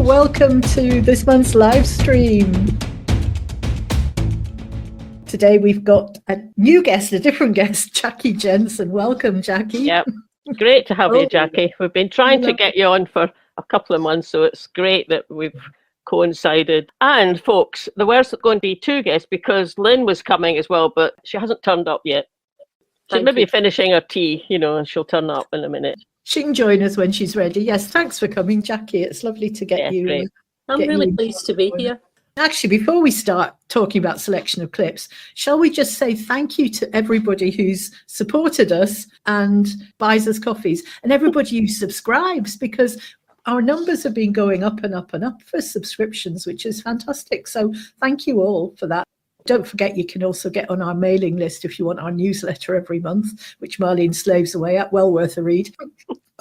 welcome to this month's live stream. Today we've got a new guest, a different guest, Jacqui Jensen. Welcome, Jacqui. Yep, great to have you, Jacqui. We've been trying to get you on for a couple of months, so it's great that we've coincided. And folks, there were going to be two guests because Lynne was coming as well, but she hasn't turned up yet. She's maybe finishing her tea, and she'll turn up in a minute. She can join us when she's ready. Yes, thanks for coming, Jacqui. It's lovely to get you. Great. I'm really pleased to be here. Actually, before we start talking about selection of clips, shall we just say thank you to everybody who's supported us and buys us coffees, and everybody who subscribes, because our numbers have been going up and up and up for subscriptions, which is fantastic. So thank you all for that. Don't forget, you can also get on our mailing list if you want our newsletter every month, which Marlene slaves away at. Well worth a read.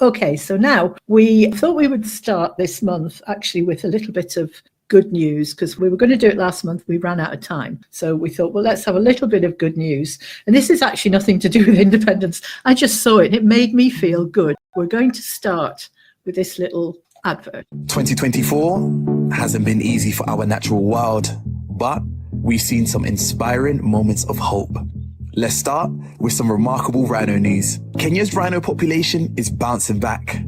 Okay, so now we thought we would start this month actually with a little bit of good news, because we were going to do it last month. We ran out of time. So we thought, well, let's have a little bit of good news. And this is actually nothing to do with independence. I just saw it and it made me feel good. We're going to start with this little advert. 2024 hasn't been easy for our natural world, but we've seen some inspiring moments of hope. Let's start with some remarkable rhino news. Kenya's rhino population is bouncing back.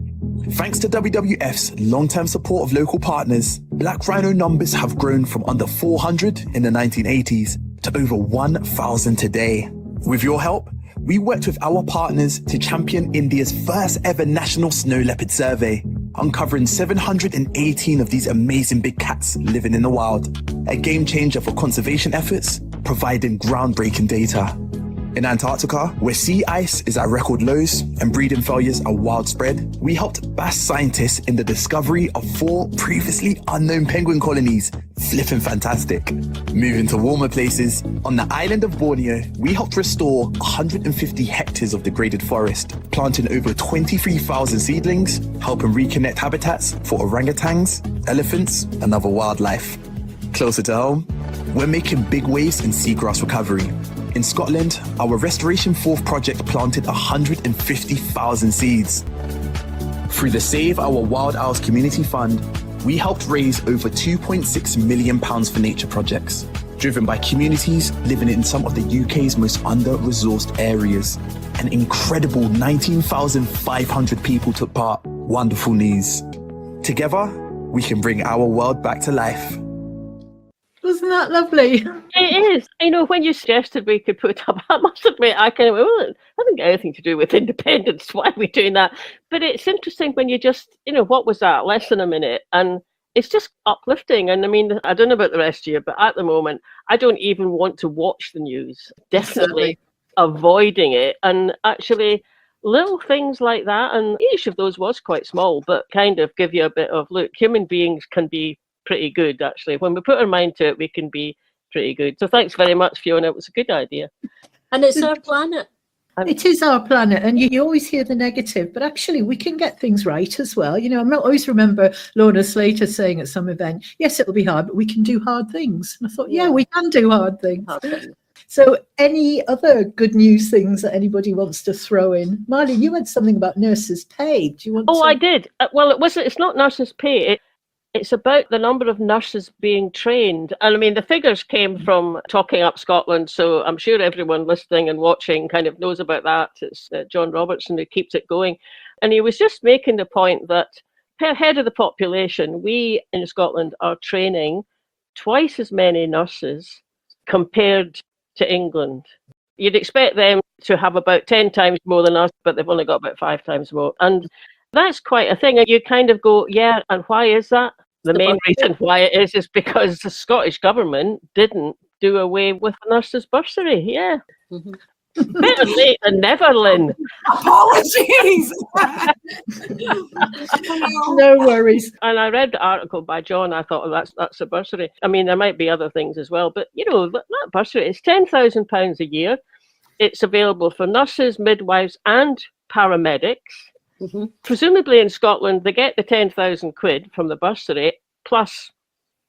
Thanks to WWF's long-term support of local partners, black rhino numbers have grown from under 400 in the 1980s to over 1,000 today. With your help, we worked with our partners to champion India's first ever national snow leopard survey, uncovering 718 of these amazing big cats living in the wild. A game changer for conservation efforts, providing groundbreaking data. In Antarctica, where sea ice is at record lows and breeding failures are widespread, we helped bass scientists in the discovery of 4 previously unknown penguin colonies. Flipping fantastic. Moving to warmer places, on the island of Borneo, we helped restore 150 hectares of degraded forest, planting over 23,000 seedlings, helping reconnect habitats for orangutans, elephants, and other wildlife. Closer to home, we're making big waves in seagrass recovery. In Scotland, our Restoration 4th project planted 150,000 seeds. Through the Save Our Wild Owls Community Fund, we helped raise over £2.6 million for nature projects, driven by communities living in some of the UK's most under-resourced areas. An incredible 19,500 people took part. Wonderful news. Together, we can bring our world back to life. Wasn't that lovely? It is. When you suggested we could put up, I must admit, I kind of went, well, it hasn't got anything to do with independence. Why are we doing that? But it's interesting when you just, what was that? Less than a minute. And it's just uplifting. And I don't know about the rest of you, but at the moment, I don't even want to watch the news. Definitely avoiding it. And actually, little things like that, and each of those was quite small, but kind of give you a bit of, look, human beings can be pretty good, actually. When we put our mind to it, we can be pretty good. So thanks very much, Fiona. It was a good idea. And it's our planet. It is our planet, and you always hear the negative, but actually we can get things right as well. I always remember Lorna Slater saying at some event, yes, it'll be hard, but we can do hard things. And I thought, yeah, we can do hard things. So any other good news things that anybody wants to throw in? Marlene, you had something about nurses' pay. Do you want to? I did. Well, it's not nurses' pay. It's about the number of nurses being trained. And the figures came from Talking Up Scotland, so I'm sure everyone listening and watching kind of knows about that. It's John Robertson who keeps it going. And he was just making the point that per head of the population, we in Scotland are training twice as many nurses compared to England. You'd expect them to have about 10 times more than us, but they've only got about 5 times more. And that's quite a thing. And you kind of go, yeah, and why is that? The main reason why it is because the Scottish government didn't do away with the nurses' bursary. Yeah. Mm-hmm. Better late than never, Lynne. Apologies. No worries. And I read the article by John. I thought, that's a bursary. There might be other things as well, but that bursary is £10,000 a year. It's available for nurses, midwives, and paramedics. Mm-hmm. Presumably in Scotland, they get the 10,000 quid from the bursary, plus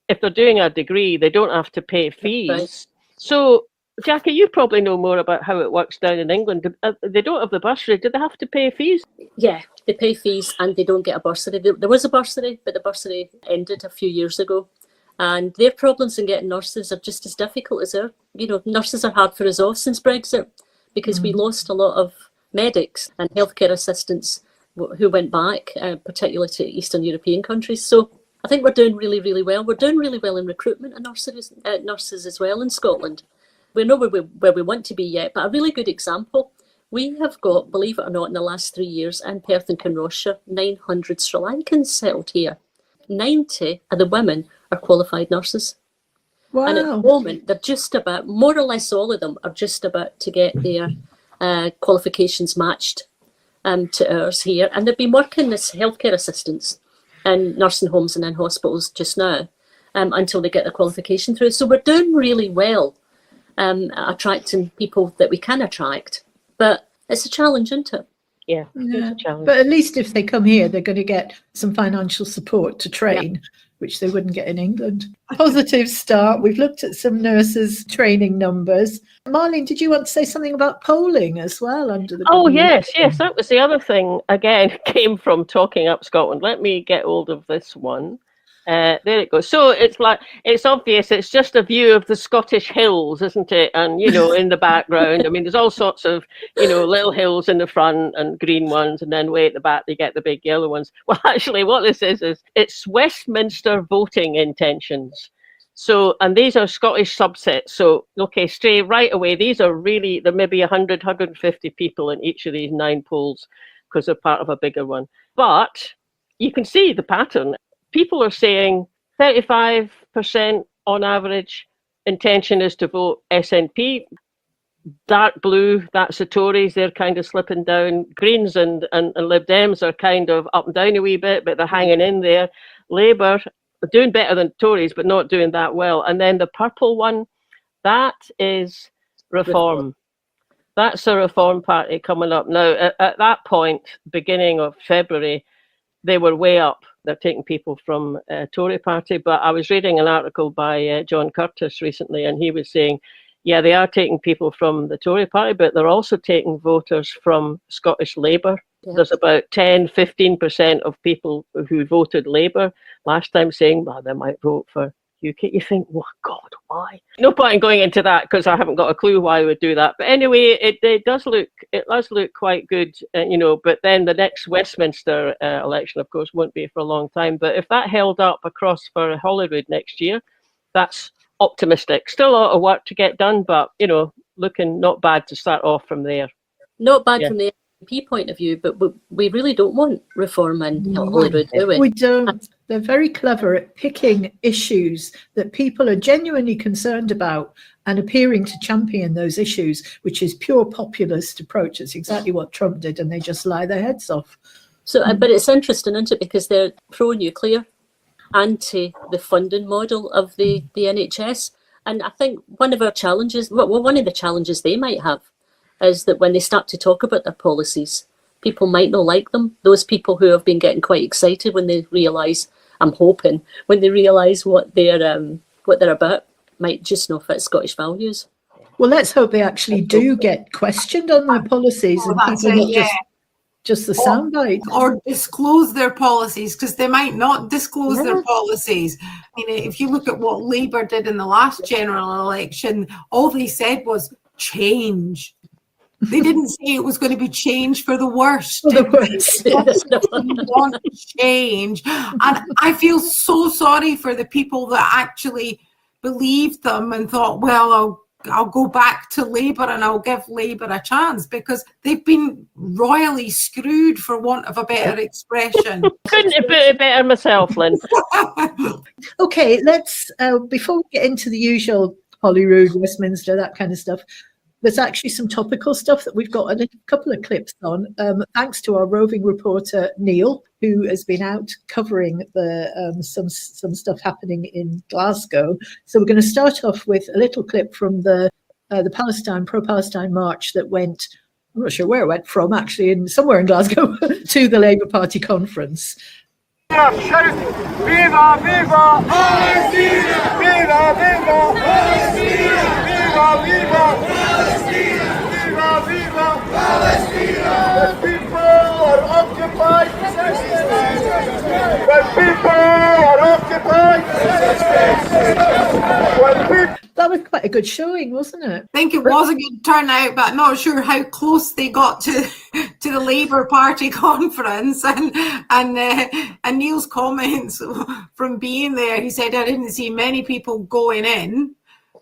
if they're doing a degree, they don't have to pay fees. Right. So Jacqui, you probably know more about how it works down in England. They don't have the bursary. Do they have to pay fees? Yeah, they pay fees and they don't get a bursary. There was a bursary, but the bursary ended a few years ago. And their problems in getting nurses are just as difficult as our. Nurses are hard for us off since Brexit because we lost a lot of medics and healthcare assistants who went back, particularly to Eastern European countries. So I think we're doing really, really well. We're doing really well in recruitment of nurses as well in Scotland. We're not where we want to be yet, but a really good example. We have got, believe it or not, in the last 3 years in Perth and Kinrossshire, 900 Sri Lankans settled here. 90 of the women are qualified nurses. Wow. And at the moment, they're just about, more or less all of them are just about to get their qualifications matched to ours here. And they've been working as healthcare assistants in nursing homes and in hospitals just now until they get their qualification through. So we're doing really well attracting people that we can attract. But it's a challenge, isn't it? Yeah, it's a challenge. But at least if they come here, they're going to get some financial support to train, which they wouldn't get in England. Positive start. We've looked at some nurses' training numbers. Marlene, did you want to say something about polling as well under the government? Yes. That was the other thing, again, came from Talking Up Scotland. Let me get hold of this one. There it goes. So it's obvious. It's just a view of the Scottish hills, isn't it? And, in the background, I mean, there's all sorts of, little hills in the front and green ones. And then way at the back, they get the big yellow ones. Well, actually, what this is it's Westminster voting intentions. So, and these are Scottish subsets. So, okay, straight right away, these are really, there may be 100, 150 people in each of these 9 polls because they're part of a bigger one. But you can see the pattern. People are saying 35% on average intention is to vote SNP. Dark blue, that's the Tories, they're kind of slipping down. Greens and Lib Dems are kind of up and down a wee bit, but they're hanging in there. Labour are doing better than Tories, but not doing that well. And then the purple one, that is Reform. That's a Reform party coming up now. At that point, beginning of February, they were way up. They're taking people from Tory party. But I was reading an article by John Curtis recently, and he was saying, yeah, they are taking people from the Tory party, but they're also taking voters from Scottish Labour. Yeah. There's about 10, 15% of people who voted Labour last time saying, well, they might vote for UKIP. You think, oh, God, why? No point in going into that because I haven't got a clue why they would do that. But anyway, it does look quite good, but then the next Westminster election, of course, won't be for a long time. But if that held up across for Holyrood next year, that's optimistic. Still a lot of work to get done, but, looking not bad to start off from there. Not bad from the MP point of view, but we really don't want reform in Holyrood, do we? We don't. They're very clever at picking issues that people are genuinely concerned about and appearing to champion those issues, which is pure populist approach. It's exactly what Trump did, and they just lie their heads off. So, but it's interesting, isn't it? Because they're pro-nuclear, anti the funding model of the NHS. And I think one of the challenges they might have is that when they start to talk about their policies, people might not like them. Those people who have been getting quite excited when they realise, I'm hoping, when they realise what they're about, might just not fit Scottish values. Well, let's hope they actually do get questioned on their policies and people not just the soundbite. Or disclose their policies, because they might not disclose their policies. If you look at what Labour did in the last general election, all they said was change. They didn't say it was going to be change for the worst. For the worst. They want change. And I feel so sorry for the people that actually believed them and thought, well, I'll go back to Labour and I'll give Labour a chance, because they've been royally screwed, for want of a better expression. Couldn't have put it better myself, Lynne. Okay, let's, before we get into the usual Holyrood, Westminster, that kind of stuff, there's actually some topical stuff that we've got a couple of clips on, thanks to our roving reporter, Neil, who has been out covering the some stuff happening in Glasgow. So we're going to start off with a little clip from the pro-Palestine march that went, I'm not sure where it went from, actually, somewhere in Glasgow, to the Labour Party conference. Shout, viva, viva, Palestina! Viva, viva, Palestina! Viva, viva! Palestina! Viva, viva! Palestina! When people are occupied, when people are occupied, when people... That was quite a good showing, wasn't it? I think it was a good turnout, but I'm not sure how close they got to the Labour Party conference. And Neil's comments from being there, he said, I didn't see many people going in.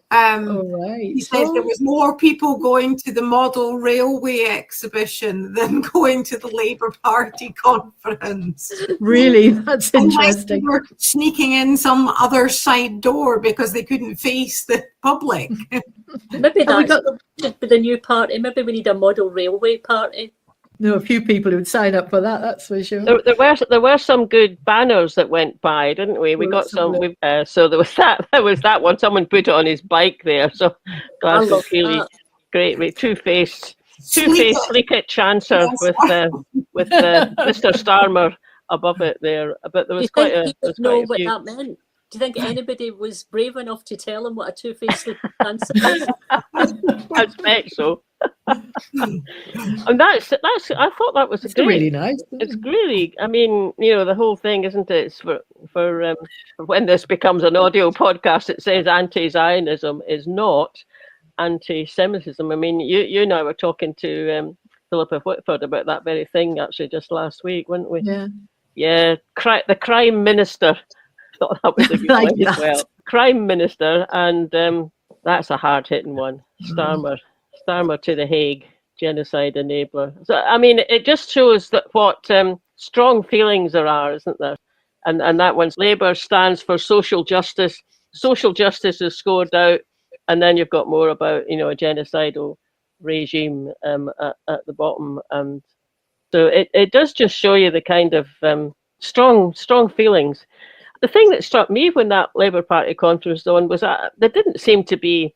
He said there was more people going to the model railway exhibition than going to the Labour Party conference. Really? That's interesting. They were sneaking in some other side door because they couldn't face the public. Maybe that's the new party. Maybe we need a model railway party. No, a few people who would sign up for that, that's for sure. There were some good banners that went by, didn't we? We got some. So there was that. There was that one. Someone put it on his bike there. So Glasgow really great. Two-faced Sleekit Chancer with Mr. Starmer above it there. But there was quite a. Do you think know what that meant? Do you think anybody was brave enough to tell him what a two-faced Chancer is? I expect so. And that's I thought that was really nice. It's really, I mean, the whole thing, isn't it? It's for when this becomes an audio podcast, it says anti-Zionism is not anti-Semitism. I mean, you and I were talking to Philippa Whitford about that very thing actually just last week, weren't we? Yeah. The Crime Minister. I thought that was a good one as well. Crime Minister, and that's a hard-hitting one. Starmer to the Hague, genocide enabler. So, I mean, it just shows that what strong feelings there are, isn't there? And that one's Labour stands for social justice. Social justice is scored out, and then you've got more about, a genocidal regime at the bottom. And so it does just show you the kind of strong feelings. The thing that struck me when that Labour Party conference was on was that there didn't seem to be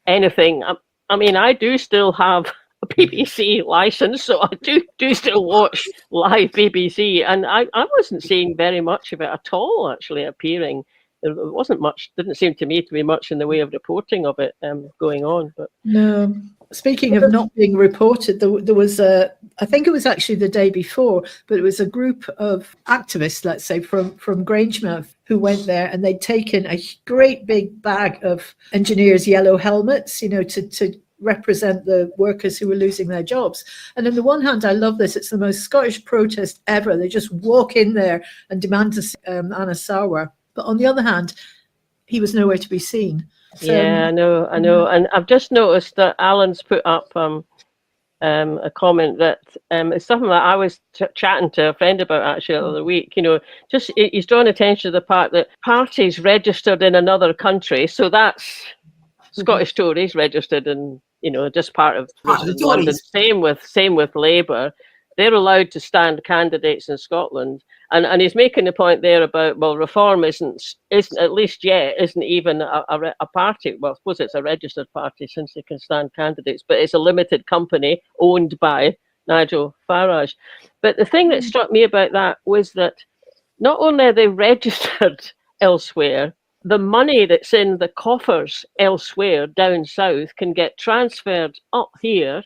anything. I mean, I do still have a BBC license, so I do still watch live BBC, and I wasn't seeing very much of it at all actually appearing. There wasn't much, didn't seem to me to be much in the way of reporting of it going on. But no. Speaking of not being reported, there was I think it was actually the day before, but it was a group of activists, let's say, from Grangemouth who went there, and they'd taken a great big bag of engineers' yellow helmets, to represent the workers who were losing their jobs. And on the one hand, I love this. It's the most Scottish protest ever. They just walk in there and demand to see Anna Sarwar. But on the other hand, he was nowhere to be seen. So, yeah, I know. And I've just noticed that Alan's put up a comment that it's something that I was chatting to a friend about actually the other week. Just he's drawn attention to the part that parties registered in another country, so that's Scottish Tories registered in, just part of London. Same with Labour. They're allowed to stand candidates in Scotland. And he's making the point there about, well, Reform isn't at least yet, isn't even a party. Well, I suppose it's a registered party since they can stand candidates, but it's a limited company owned by Nigel Farage. But the thing that struck me about that was that not only are they registered elsewhere, the money that's in the coffers elsewhere down south can get transferred up here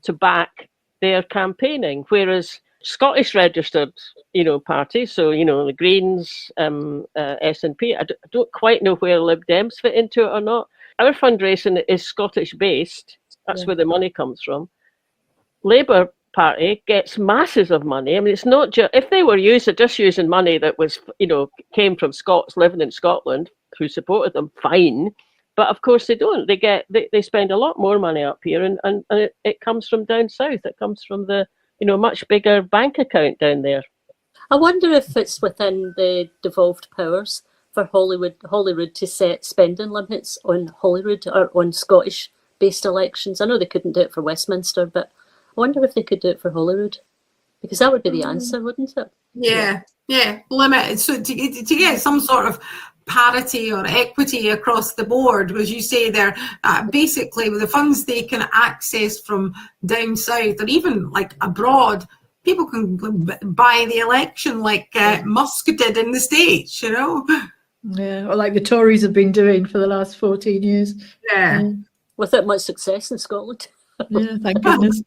to back their campaigning, whereas Scottish registered, parties, so, the Greens, SNP, I don't quite know where Lib Dems fit into it or not. Our fundraising is Scottish based. That's where the money comes from. Labour Party gets masses of money. I mean, it's not just, if they were just using money that was, came from Scots living in Scotland who supported them, fine. But of course they don't. They spend a lot more money up here, and it comes from down south. It comes from the much bigger bank account down there. I wonder if it's within the devolved powers for Holyrood to set spending limits on Holyrood or on Scottish-based elections. I know they couldn't do it for Westminster, but I wonder if they could do it for Holyrood, because that would be the answer, wouldn't it? Yeah, limit. So to get some sort of parity or equity across the board, as you say there, basically with the funds they can access from down south or even like abroad, people can buy the election like Musk did in the States, Yeah, or like the Tories have been doing for the last 14 years. Yeah. Without much success in Scotland. Yeah, thank goodness.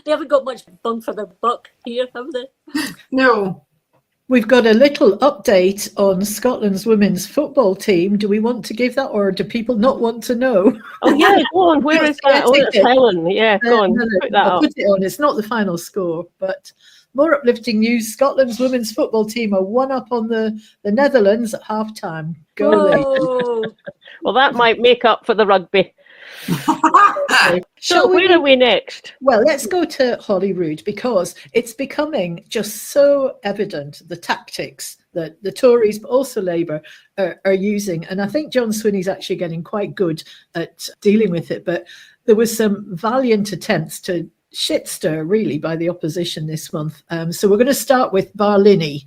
They haven't got much bung for their buck here, have they? No. We've got a little update on Scotland's women's football team. Do we want to give that, or do people not want to know? Oh yeah, go on. Where is that? Oh, it's Helen. Yeah, go on. Put that I'll up. put it on. It's not the final score, but more uplifting news. Scotland's women's football team are 1-up on the Netherlands at half-time. Go ladies. Well, that might make up for the rugby. So where are we next? Well, let's go to Holyrood, because it's becoming just so evident the tactics that the Tories, but also Labour, are using. And I think John Swinney's actually getting quite good at dealing with it. But there was some valiant attempts to shit stir, really, by the opposition this month. So we're going to start with Barlinnie.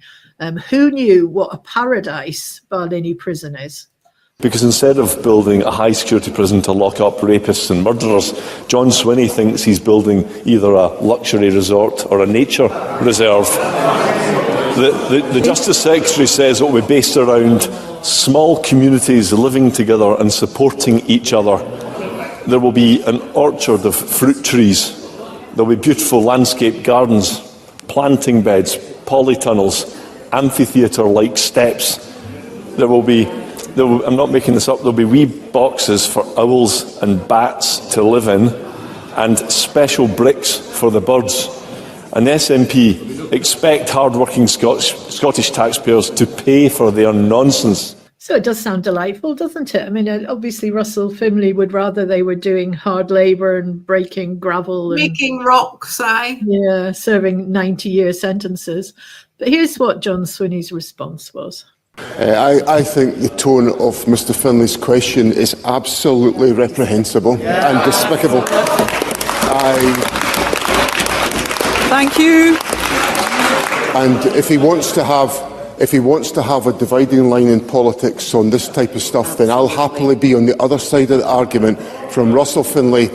Who knew what a paradise Barlinnie prison is? Because instead of building a high-security prison to lock up rapists and murderers, John Swinney thinks he's building either a luxury resort or a nature reserve. The Justice Secretary says it will be based around small communities living together and supporting each other. There will be an orchard of fruit trees. There will be beautiful landscape gardens, planting beds, polytunnels, amphitheatre-like steps. I'm not making this up, there'll be wee boxes for owls and bats to live in, and special bricks for the birds. And the SNP expect hard-working Scottish taxpayers to pay for their nonsense. So it does sound delightful, doesn't it? I mean, obviously Russell Findlay would rather they were doing hard labour and breaking gravel. And making rocks, aye. Yeah, serving 90-year sentences. But here's what John Swinney's response was. I think the tone of Mr Findlay's question is absolutely reprehensible and despicable. Thank you. And if he wants to have a dividing line in politics on this type of stuff, then I'll happily be on the other side of the argument from Russell Findlay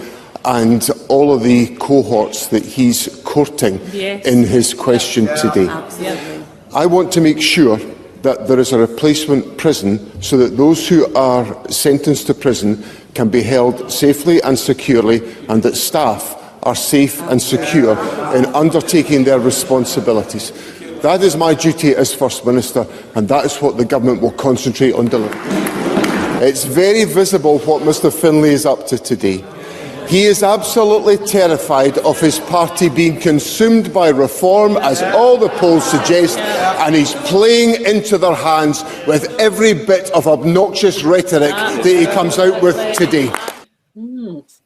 and all of the cohorts that he's courting in his question today. Absolutely. I want to make sure that there is a replacement prison so that those who are sentenced to prison can be held safely and securely, and that staff are safe and secure in undertaking their responsibilities. That is my duty as First Minister, and that is what the Government will concentrate on delivering. It's very visible what Mr Findlay is up to today. He is absolutely terrified of his party being consumed by reform, as all the polls suggest, and he's playing into their hands with every bit of obnoxious rhetoric that he comes out with today.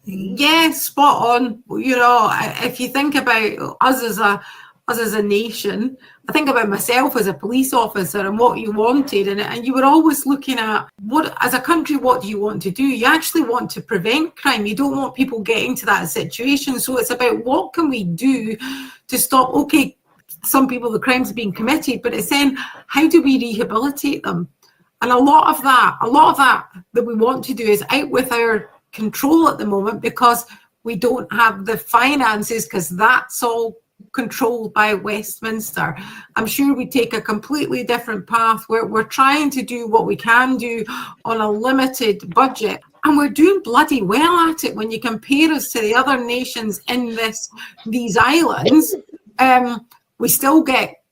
Yeah, spot on. You know, if you think about us as a nation, I think about myself as a police officer and what you wanted, and you were always looking at what, as a country, what do you want to do? You actually want to prevent crime. You don't want people getting to that situation. So it's about what can we do to stop, okay, some people, the crimes are being committed, but it's then how do we rehabilitate them? And a lot of that we want to do is out with our control at the moment, because we don't have the finances, because that's all controlled by Westminster. I'm sure we take a completely different path where we're trying to do what we can do on a limited budget, and we're doing bloody well at it when you compare us to the other nations in these islands. We still get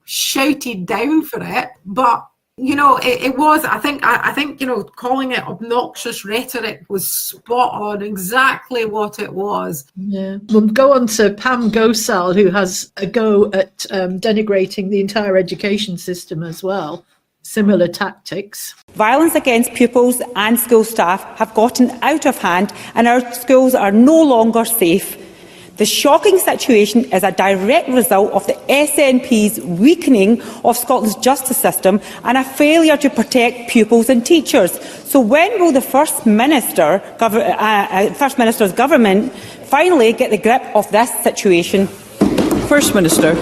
shouted down for it, but you know, it was, I think, you know, calling it obnoxious rhetoric was spot on, exactly what it was. Yeah. We'll go on to Pam Ghosal, who has a go at denigrating the entire education system as well. Similar tactics. Violence against pupils and school staff have gotten out of hand, and our schools are no longer safe. The shocking situation is a direct result of the SNP's weakening of Scotland's justice system and a failure to protect pupils and teachers. So when will the First Minister's government finally get the grip of this situation? First Minister.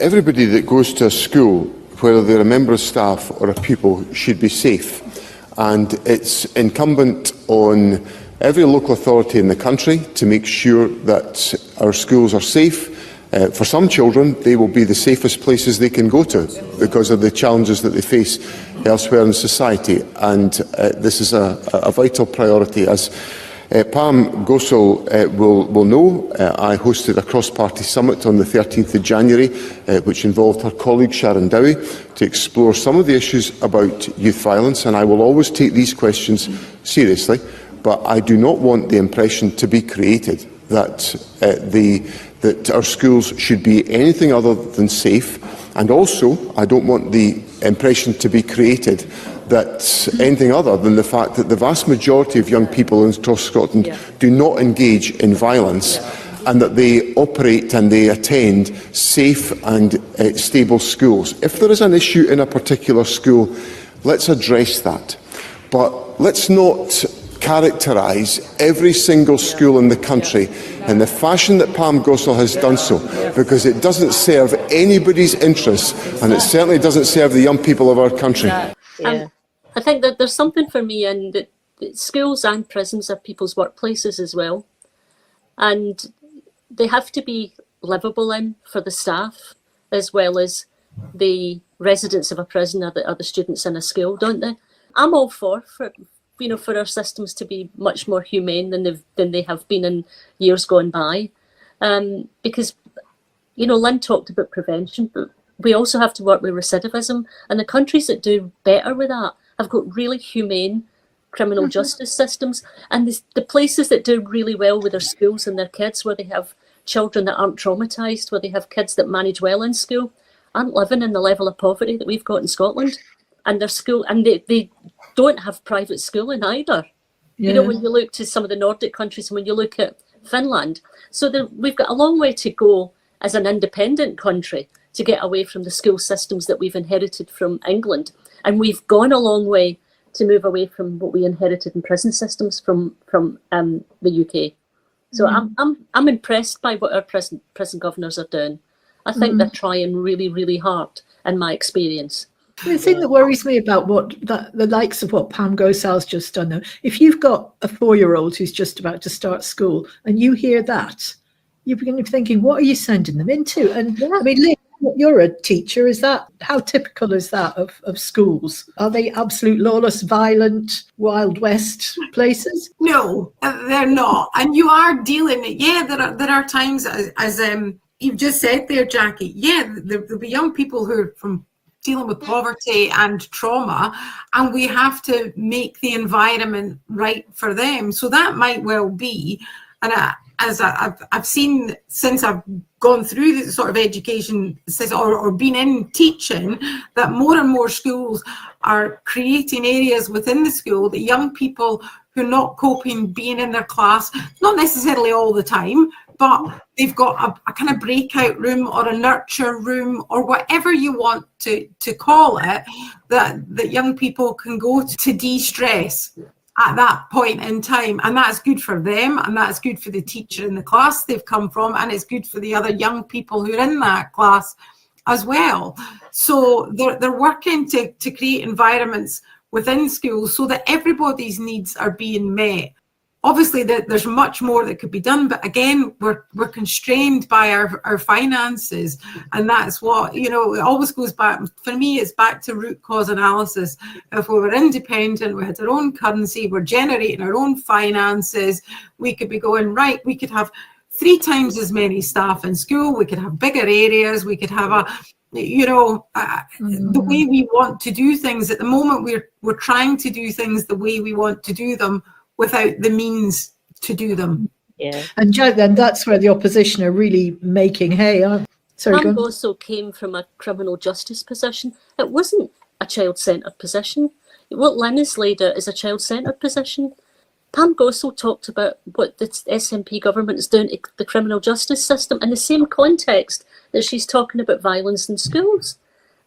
Everybody that goes to a school, whether they're a member of staff or a pupil, should be safe. And it's incumbent on every local authority in the country to make sure that our schools are safe For some children, they will be the safest places they can go to because of the challenges that they face elsewhere in society, and this is a vital priority. As Pam Ghosal will know, I hosted a cross-party summit on the 13th of January, which involved her colleague Sharon Dowie, to explore some of the issues about youth violence, and I will always take these questions seriously, but I do not want the impression to be created that that our schools should be anything other than safe, and also I don't want the impression to be created that anything other than the fact that the vast majority of young people across Scotland do not engage in violence, and that they operate and they attend safe and stable schools. If there is an issue in a particular school, let's address that, but let's not characterise every single school in the country in the fashion that Pam Ghosal has done so, because it doesn't serve anybody's interests, and it certainly doesn't serve the young people of our country. I think that there's something for me in that schools and prisons are people's workplaces as well, and they have to be livable in for the staff as well as the residents of a prison or the students in a school, don't they? I'm all for our systems to be much more humane than they have been in years gone by, because Lynne talked about prevention, but we also have to work with recidivism, and the countries that do better with that have got really humane criminal justice systems, and the places that do really well with their schools and their kids, where they have children that aren't traumatised, where they have kids that manage well in school, aren't living in the level of poverty that we've got in Scotland, and their school, and they don't have private schooling either. When you look to some of the Nordic countries, and when you look at Finland, so we've got a long way to go as an independent country to get away from the school systems that we've inherited from England, and we've gone a long way to move away from what we inherited in prison systems from the UK. So I'm impressed by what our prison governors are doing. I think they're trying really, really hard, in my experience. The thing that worries me about the likes of what Pam Ghosal's just done, though, if you've got a 4-year-old who's just about to start school and you hear that, you begin thinking, what are you sending them into? And I mean, Lynne, you're a teacher. How typical is that of schools? Are they absolute lawless, violent, Wild West places? No, they're not. And you are dealing. There are times, as you've just said there, Jacqui. There'll be young people who are from dealing with poverty and trauma, and we have to make the environment right for them. So that might well be, and as I've seen since I've gone through this sort of education or been in teaching, that more and more schools are creating areas within the school that young people who are not coping being in their class, not necessarily all the time, but they've got a kind of breakout room or a nurture room or whatever you want to call it, that young people can go to de-stress at that point in time. And that's good for them, and that's good for the teacher in the class they've come from, and it's good for the other young people who are in that class as well. So they're working to create environments within schools so that everybody's needs are being met. Obviously, there's much more that could be done, but again, we're constrained by our finances, and that's what, it always goes back, for me, it's back to root cause analysis. If we were independent, we had our own currency, we're generating our own finances, we could be going, right, we could have 3 times as many staff in school, we could have bigger areas, we could have the way we want to do things. At the moment, we're trying to do things the way we want to do them, without the means to do them. Yeah. And then that's where the opposition are really making hay. Pam Ghosal came from a criminal justice position. It wasn't a child-centred position. What Lynne has laid out is a child-centred position. Pam Ghosal talked about what the SNP government is doing to the criminal justice system in the same context that she's talking about violence in schools.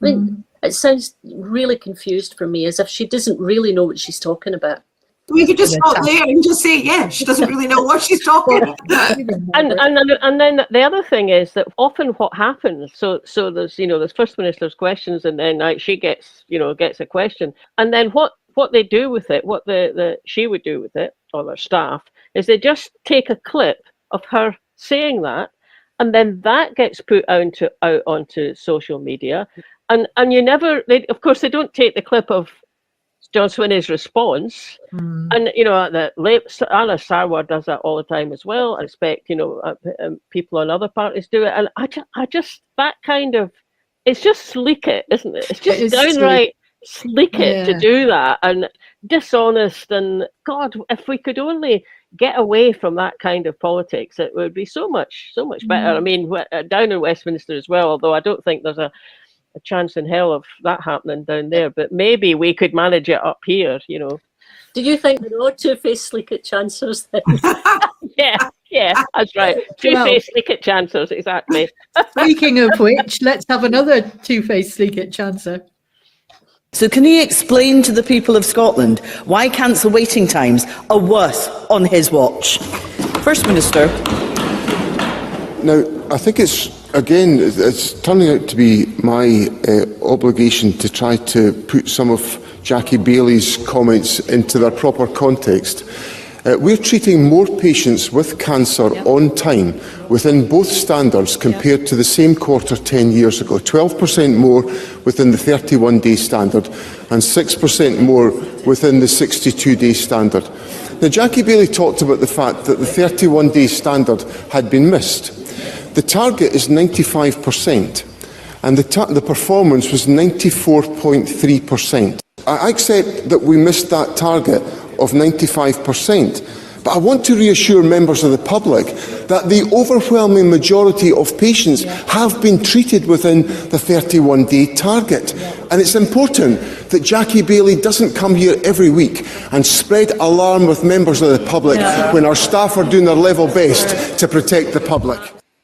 I mean, it sounds really confused for me, as if she doesn't really know what she's talking about. We could just stop there and just say, she doesn't really know what she's talking about. And then the other thing is that often what happens, so there's there's First Minister's questions, and then she gets a question, and then what they do with it, what she would do with it, or their staff, is they just take a clip of her saying that, and then that gets put out onto social media, and you never, of course, they don't take the clip of John Swinney's response, and Anna Sarwar does that all the time as well. I expect people on other parties do it, and I just that kind of, it's just sleek it, isn't it? It's just downright sleek it to do that, and dishonest, and God, if we could only get away from that kind of politics, it would be so much better. I mean, down in Westminster as well, although I don't think there's a chance in hell of that happening down there, but maybe we could manage it up here, Do you think there are two-faced sleek-it chancellors then? Yeah, that's right. Two-faced sleek-it chancellors, exactly. Speaking of which, let's have another two-faced sleek-it chancellor. So can he explain to the people of Scotland why cancer waiting times are worse on his watch? First Minister. Now, I think it's turning out to be my obligation to try to put some of Jacqui Bailey's comments into their proper context. We're treating more patients with cancer on time within both standards compared to the same quarter 10 years ago. 12% more within the 31-day standard and 6% more within the 62-day standard. Now, Jacqui Bailey talked about the fact that the 31-day standard had been missed. The target is 95%, and the performance was 94.3%. I accept that we missed that target of 95%, but I want to reassure members of the public that the overwhelming majority of patients have been treated within the 31-day target. And it's important that Jacqui Bailey doesn't come here every week and spread alarm with members of the public when our staff are doing their level best to protect the public.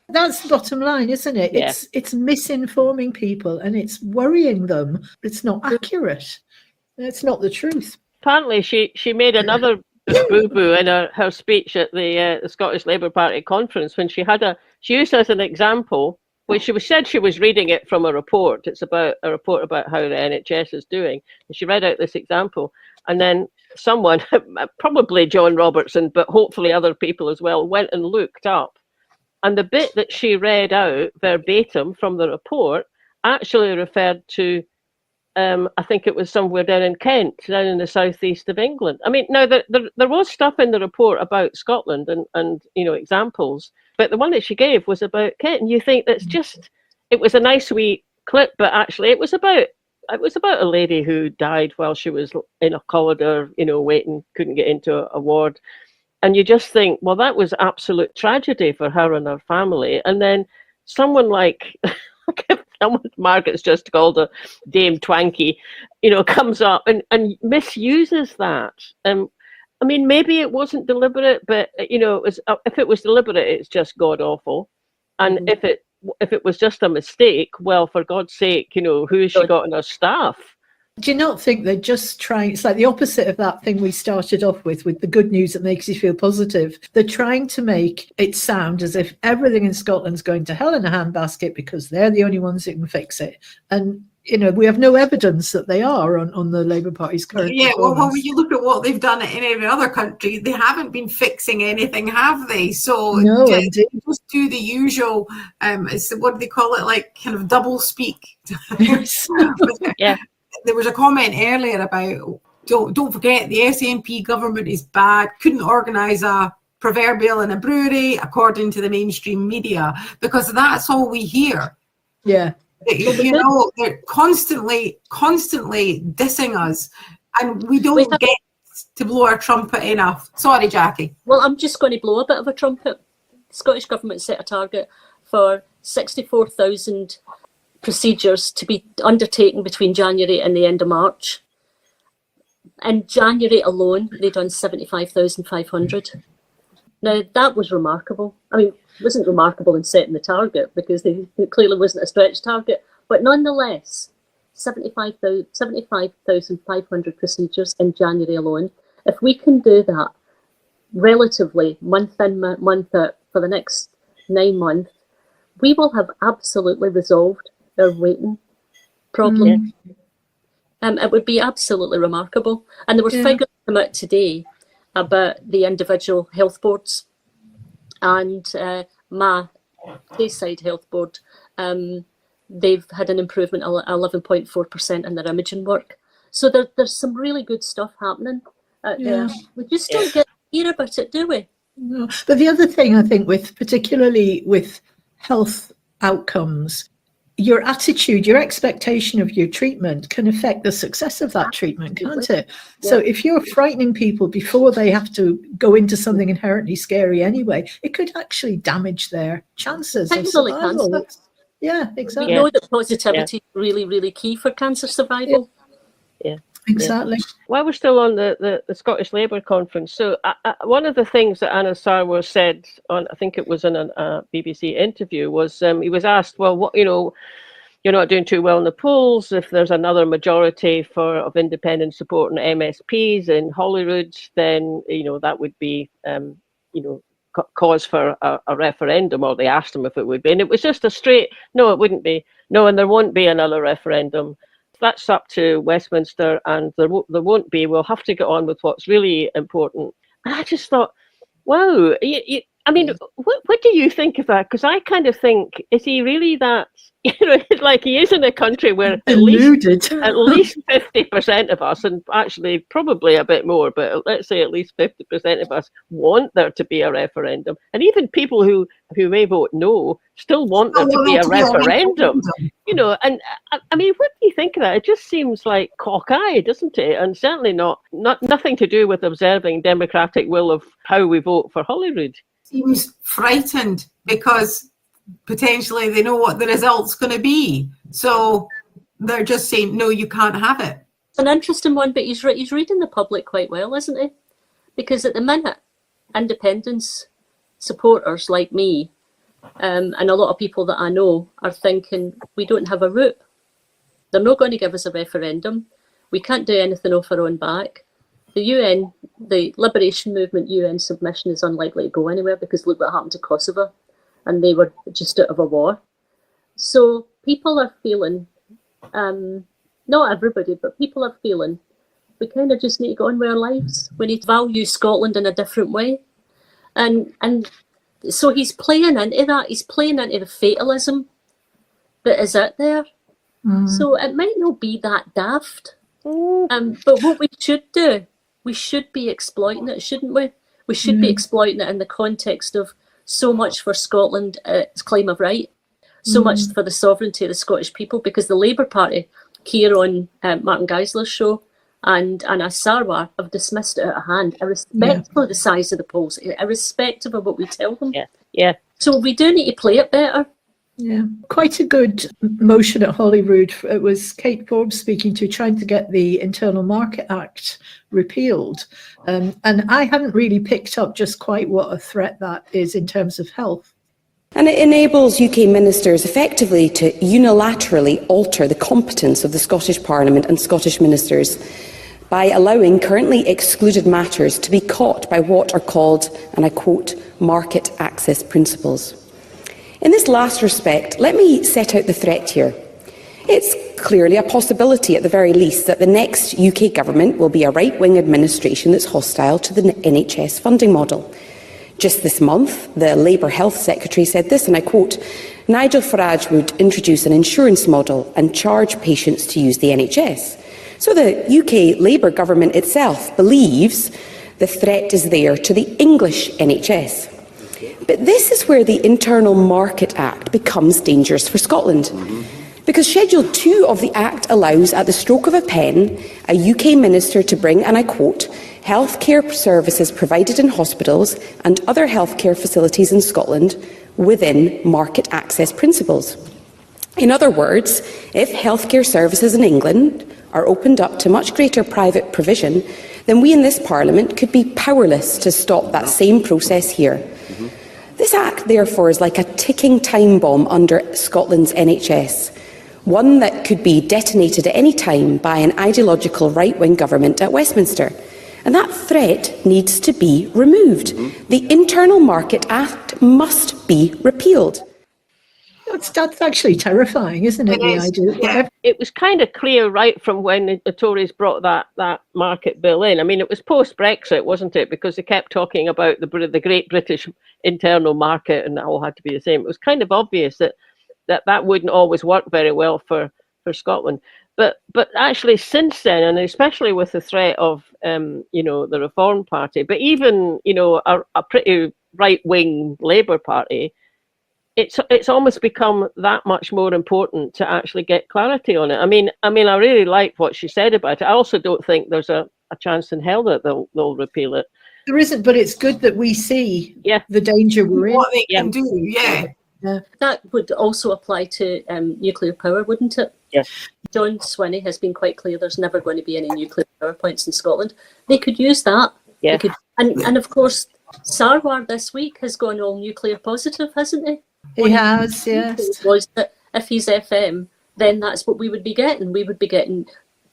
That's the bottom line, isn't it? Yeah. It's misinforming people and it's worrying them. It's not accurate. It's not the truth. Apparently, she made another boo-boo in her speech at the Scottish Labour Party conference when she used as an example, when she said she was reading it from a report. It's about a report about how the NHS is doing. And she read out this example, and then someone, probably John Robertson, but hopefully other people as well, went and looked up. And the bit that she read out verbatim from the report actually referred to, I think it was somewhere down in Kent, down in the southeast of England. I mean, now there was stuff in the report about Scotland and examples, but the one that she gave was about Kent. And you think that's just, it was a nice wee clip, but actually it was about a lady who died while she was in a corridor, waiting, couldn't get into a ward. And you just think, well, that was absolute tragedy for her and her family. And then someone like, someone Margaret's just called a Dame Twanky, comes up and misuses that. I mean, maybe it wasn't deliberate, but if it was deliberate, it's just god awful. And if it was just a mistake, well, for God's sake, who has she got in her staff? Do you not think they're just trying, it's like the opposite of that thing we started off with the good news that makes you feel positive. They're trying to make it sound as if everything in Scotland's going to hell in a handbasket because they're the only ones who can fix it. And, we have no evidence that they are on the Labour Party's current well, when you look at what they've done in every other country, they haven't been fixing anything, have they? So no, just do the usual, what do they call it, like kind of double speak. Yes. Yeah. There was a comment earlier about, don't forget, the SNP government is bad, couldn't organise a proverbial in a brewery, according to the mainstream media, because that's all we hear. Yeah. They're constantly dissing us, and we don't get to blow our trumpet enough. Sorry, Jacqui. Well, I'm just going to blow a bit of a trumpet. The Scottish Government set a target for 64,000 procedures to be undertaken between January and the end of March. In January alone, they done 75,500. Now, that was remarkable. I mean, it wasn't remarkable in setting the target because it clearly wasn't a stretch target, but nonetheless, 75,500 procedures in January alone. If we can do that relatively month in, month out for the next 9 months, we will have absolutely resolved their waiting problem. It would be absolutely remarkable. And there were figures come out today about the individual health boards, and my Tayside Health Board, they've had an improvement of 11.4% in their imaging work. So there's some really good stuff happening out there. We just don't get to hear about it, do we? No. But the other thing I think, particularly with health outcomes, your attitude, your expectation of your treatment can affect the success of that treatment, can't it? Yeah. So if you're frightening people before they have to go into something inherently scary anyway, it could actually damage their chances of survival. Yeah, exactly. We know that positivity is really, really key for cancer survival. Yeah. Exactly. While we're still on the Scottish Labour conference, so one of the things that Anna Sarwar said on, I think it was in a BBC interview, was he was asked, well, what, you're not doing too well in the polls. If there's another majority of independent support in MSPs in Holyrood, then that would be cause for a referendum, or they asked him if it would be, and it was just a straight no, it wouldn't be. No, and there won't be another referendum. That's up to Westminster, and there won't be. We'll have to get on with what's really important. And I just thought, wow, I mean, what do you think of that? Because I kind of think, is he really that, like he is in a country where at least 50% of us, and actually probably a bit more, but let's say at least 50% of us want there to be a referendum. And even people who may vote no still want there to be a referendum. And I mean, what do you think of that? It just seems like cockeyed, doesn't it? And certainly nothing to do with observing democratic will of how we vote for Holyrood. Seems frightened because potentially they know what the result's going to be. So they're just saying, no, you can't have it. It's an interesting one, but he's reading the public quite well, isn't he? Because at the minute, independence supporters like me and a lot of people that I know are thinking, we don't have a route. They're not going to give us a referendum. We can't do anything off our own back. The UN, the Liberation Movement UN submission is unlikely to go anywhere, because look what happened to Kosovo, and they were just out of a war. So people are feeling, not everybody, but people are feeling, we kind of just need to go on with our lives. We need to value Scotland in a different way. And so he's playing into that. He's playing into the fatalism that is out there. So it might not be that daft. But what we should do, we should be exploiting it, shouldn't we? We should be exploiting it in the context of so much for Scotland, its claim of right, so much for the sovereignty of the Scottish people, because the Labour Party here on Martin Geisler's show and Anna Sarwar have dismissed it out of hand, irrespective of the size of the polls, irrespective of what we tell them. Yeah. So we do need to play it better. Yeah, quite a good motion at Holyrood. It was Kate Forbes speaking to, trying to get the Internal Market Act repealed. And I hadn't really picked up just quite what a threat that is in terms of health. And it enables UK ministers effectively to unilaterally alter the competence of the Scottish Parliament and Scottish ministers by allowing currently excluded matters to be caught by what are called, and I quote, market access principles. In this last respect, let me set out the threat here. It's clearly a possibility, at the very least, that the next UK government will be a right-wing administration that's hostile to the NHS funding model. Just this month, the Labour Health Secretary said this, and I quote, Nigel Farage would introduce an insurance model and charge patients to use the NHS. So the UK Labour government itself believes the threat is there to the English NHS. But this is where the Internal Market Act becomes dangerous for Scotland. Because Schedule 2 of the Act allows, at the stroke of a pen, a UK minister to bring, and I quote, healthcare services provided in hospitals and other healthcare facilities in Scotland within market access principles. In other words, if healthcare services in England are opened up to much greater private provision, then we in this Parliament could be powerless to stop that same process here. This Act, therefore, is like a ticking time bomb under Scotland's NHS, one that could be detonated at any time by an ideological right-wing government at Westminster. And that threat needs to be removed. The Internal Market Act must be repealed. That's actually terrifying, isn't it? The idea that it was kind of clear right from when the Tories brought that market bill in. I mean, it was post-Brexit, wasn't it? Because they kept talking about the Great British Internal Market and that all had to be the same. It was kind of obvious that wouldn't always work very well for Scotland. But actually since then, and especially with the threat of, the Reform Party, but even, a pretty right-wing Labour Party, it's almost become that much more important to actually get clarity on it. I mean, I really like what she said about it. I also don't think there's a chance in hell that they'll repeal it. There isn't, but it's good that we see the danger we're in. What they can do, yeah. That would also apply to nuclear power, wouldn't it? Yes. John Swinney has been quite clear there's never going to be any nuclear power plants in Scotland. They could use that. Yeah. And of course, Sarwar this week has gone all nuclear positive, hasn't he? He has, yes. Was that if he's FM, then that's what we would be getting. We would be getting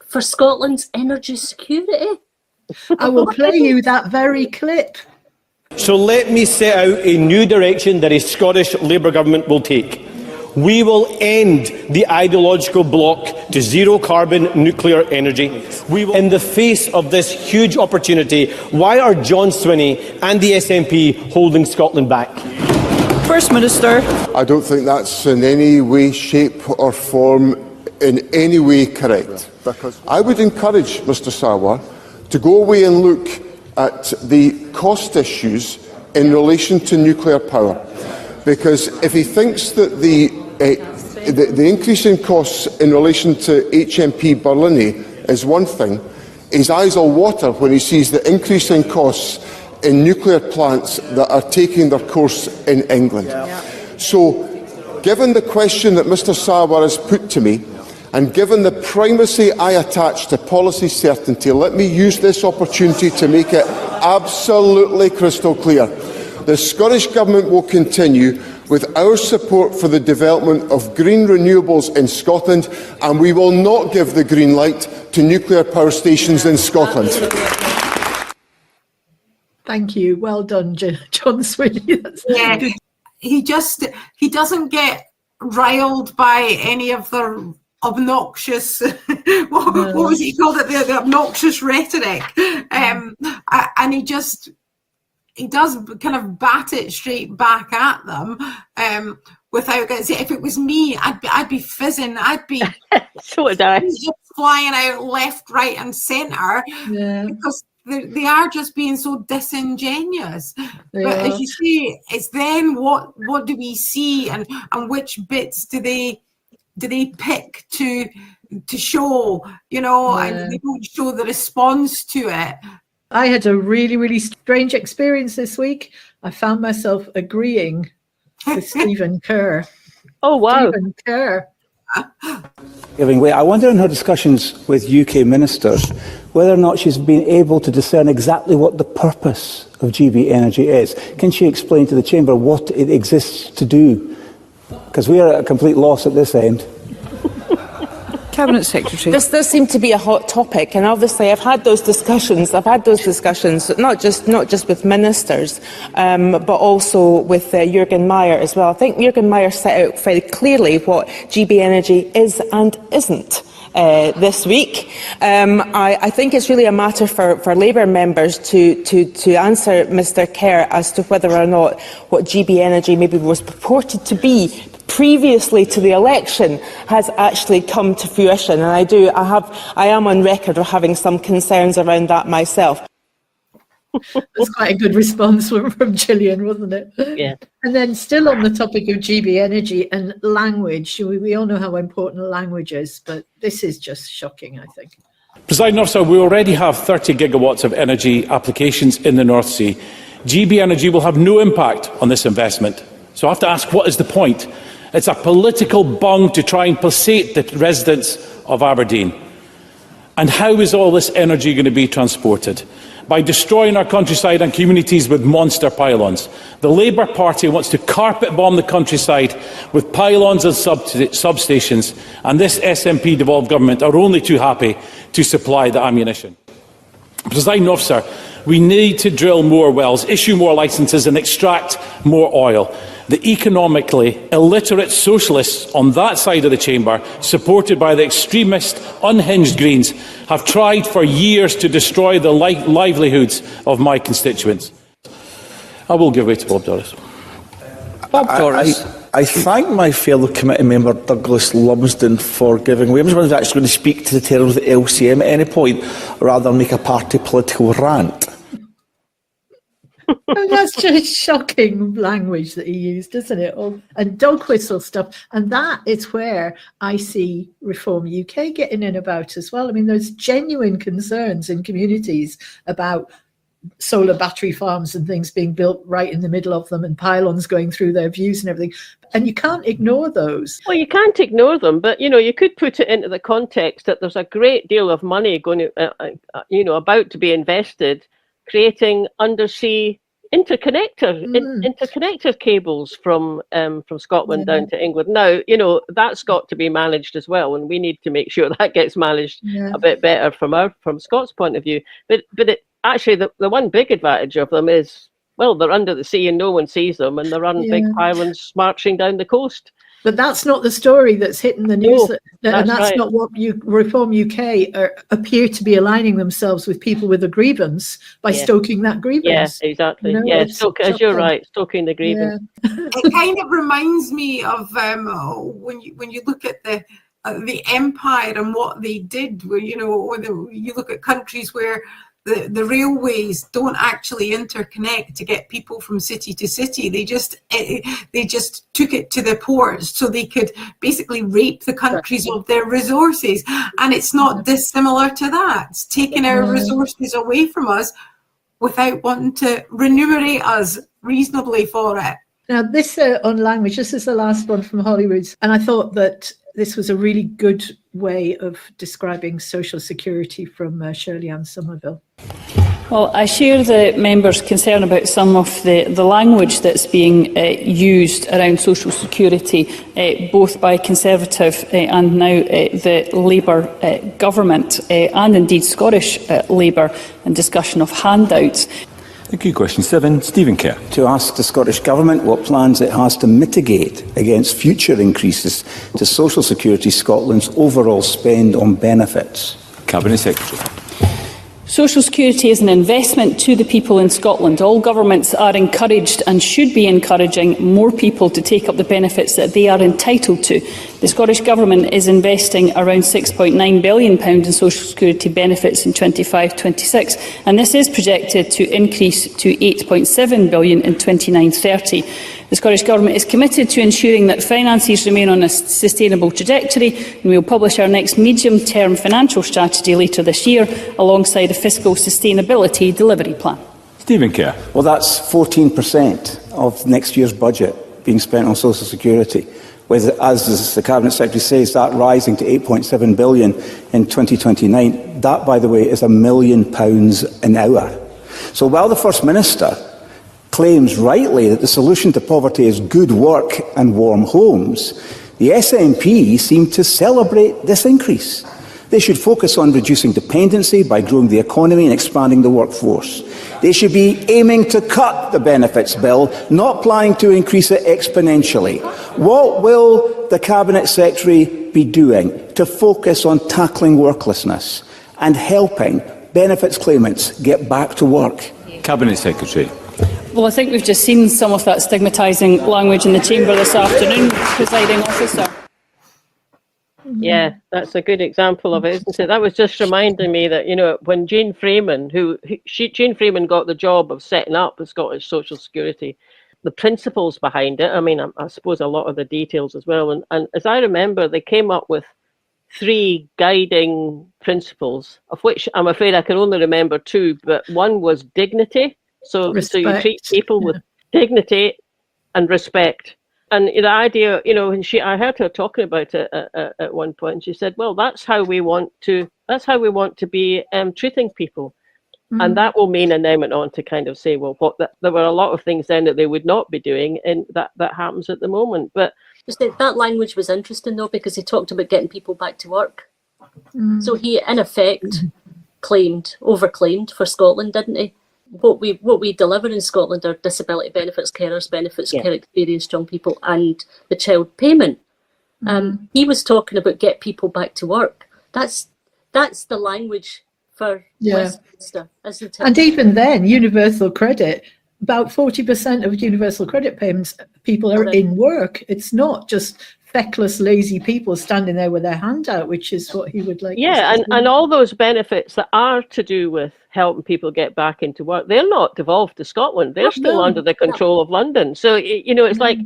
for Scotland's energy security. I will play you that very clip. So let me set out a new direction that a Scottish Labour government will take. We will end the ideological block to zero carbon nuclear energy. We will, in the face of this huge opportunity, why are John Swinney and the SNP holding Scotland back? First Minister. I don't think that's in any way, shape or form in any way correct. Because I would encourage Mr Sarwar to go away and look at the cost issues in relation to nuclear power. Because if he thinks that the increase in costs in relation to HMP Barlinnie is one thing, his eyes will water when he sees the increase in costs in nuclear plants that are taking their course in England. So, given the question that Mr Sarwar has put to me, and given the primacy I attach to policy certainty, let me use this opportunity to make it absolutely crystal clear. The Scottish Government will continue with our support for the development of green renewables in Scotland, and we will not give the green light to nuclear power stations in Scotland. Thank you. Well done, John Swinney. Yeah, he doesn't get riled by any of the obnoxious, what was he called it, the obnoxious rhetoric, and he does kind of bat it straight back at them without getting. If it was me, I'd be fizzing. I'd be so would I. Just flying out left, right, and centre because they are just being so disingenuous. But as you say, it's then what do we see, and which bits do they pick to show, and they don't show the response to it. I had a really, really strange experience this week. I found myself agreeing with Stephen Kerr. Oh, wow. Stephen Kerr. Giving way. I wonder in her discussions with UK ministers whether or not she's been able to discern exactly what the purpose of GB Energy is. Can she explain to the Chamber what it exists to do? Because we are at a complete loss at this end. Cabinet Secretary. This does seem to be a hot topic, and obviously I've had those discussions, not just with ministers, but also with Jürgen Meyer as well. I think Jürgen Meyer set out very clearly what GB Energy is and isn't. This week. I think it's really a matter for Labour members to answer Mr Kerr as to whether or not what GB Energy maybe was purported to be previously to the election has actually come to fruition, and I am on record of having some concerns around that myself. That's quite a good response from Gillian, wasn't it? Yeah. And then still on the topic of GB Energy and language, we all know how important language is, but this is just shocking, I think. Presiding Officer, we already have 30 gigawatts of energy applications in the North Sea. GB Energy will have no impact on this investment. So I have to ask, what is the point? It's a political bung to try and placate the residents of Aberdeen. And how is all this energy going to be transported? By destroying our countryside and communities with monster pylons. The Labour Party wants to carpet bomb the countryside with pylons and substations, and this SNP-devolved government are only too happy to supply the ammunition. Presiding Officer, we need to drill more wells, issue more licences and extract more oil. The economically illiterate socialists on that side of the chamber, supported by the extremist, unhinged Greens, have tried for years to destroy the livelihoods of my constituents. I will give way to Bob Doris. Bob Doris. I thank my fellow committee member Douglas Lumsden for giving way. I was actually going to speak to the terms of the LCM at any point, rather than make a party political rant. And that's just shocking language that he used, isn't it? And dog whistle stuff. And that is where I see Reform UK getting in about as well. I mean, there's genuine concerns in communities about solar battery farms and things being built right in the middle of them and pylons going through their views and everything. And you can't ignore those. Well, you can't ignore them, but, you could put it into the context that there's a great deal of money going to, about to be invested, creating undersea interconnector cables from Scotland down to England. Now, that's got to be managed as well, and we need to make sure that gets managed a bit better from Scots' point of view. But actually, the one big advantage of them is, well, they're under the sea and no one sees them, and they're on big pylons marching down the coast. But that's not the story that's hitting the news, and that's right. not what Reform UK appear to be aligning themselves with people with a grievance by stoking that grievance. Yeah, exactly. You're right, stoking the grievance. Yeah. It kind of reminds me of when you look at the empire and what they did. When you look at countries where the railways don't actually interconnect to get people from city to city. They just took it to the ports so they could basically rape the countries of their resources. And it's not dissimilar to that. It's taking our resources away from us without wanting to remunerate us reasonably for it. Now, this on language, this is the last one from Holyrood. And I thought that this was a really good way of describing social security from Shirley Ann Somerville. Well, I share the members' concern about some of the language that's being used around social security, both by Conservative and now the Labour government, and indeed Scottish Labour, and discussion of handouts. Thank you. Question 7, Stephen Kerr. To ask the Scottish Government what plans it has to mitigate against future increases to Social Security Scotland's overall spend on benefits. Cabinet Secretary. Social security is an investment to the people in Scotland. All governments are encouraged and should be encouraging more people to take up the benefits that they are entitled to. The Scottish Government is investing around £6.9 billion in social security benefits in 25-26, and this is projected to increase to £8.7 billion in 29-30. The Scottish Government is committed to ensuring that finances remain on a sustainable trajectory, and we will publish our next medium-term financial strategy later this year, alongside a fiscal sustainability delivery plan. Stephen Kerr. Well, that's 14% of next year's budget being spent on social security, with, as the Cabinet Secretary says, that rising to £8.7 billion in 2029. That, by the way, is £1 million an hour. So while the First Minister claims rightly that the solution to poverty is good work and warm homes, the SNP seem to celebrate this increase. They should focus on reducing dependency by growing the economy and expanding the workforce. They should be aiming to cut the benefits bill, not planning to increase it exponentially. What will the Cabinet Secretary be doing to focus on tackling worklessness and helping benefits claimants get back to work? Cabinet Secretary. Well, I think we've just seen some of that stigmatising language in the Chamber this afternoon, Presiding Officer. Yeah, that's a good example of it, isn't it? That was just reminding me that, when Jane Freeman, Jane Freeman got the job of setting up the Scottish Social Security, the principles behind it, I suppose a lot of the details as well. And as I remember, they came up with 3 guiding principles, of which I'm afraid I can only remember 2, but one was dignity. So you treat people with dignity and respect. And the idea, and I heard her talking about it at one point. And she said, "Well, that's how we want to be treating people," and that will mean." And then went on to kind of say, "Well, there were a lot of things then that they would not be doing, and that happens at the moment." But that language was interesting though, because he talked about getting people back to work. So he, in effect, overclaimed for Scotland, didn't he? What we deliver in Scotland are disability benefits, carers benefits, care experienced young people, and the child payment. He was talking about get people back to work. That's the language for Westminster, isn't it? And even then, universal credit, about 40% of universal credit payments, people are in work. It's not just feckless, lazy people standing there with their hand out, which is what he would like. Yeah, and all those benefits that are to do with helping people get back into work, they're not devolved to Scotland. They're still under the control of London. So, it's like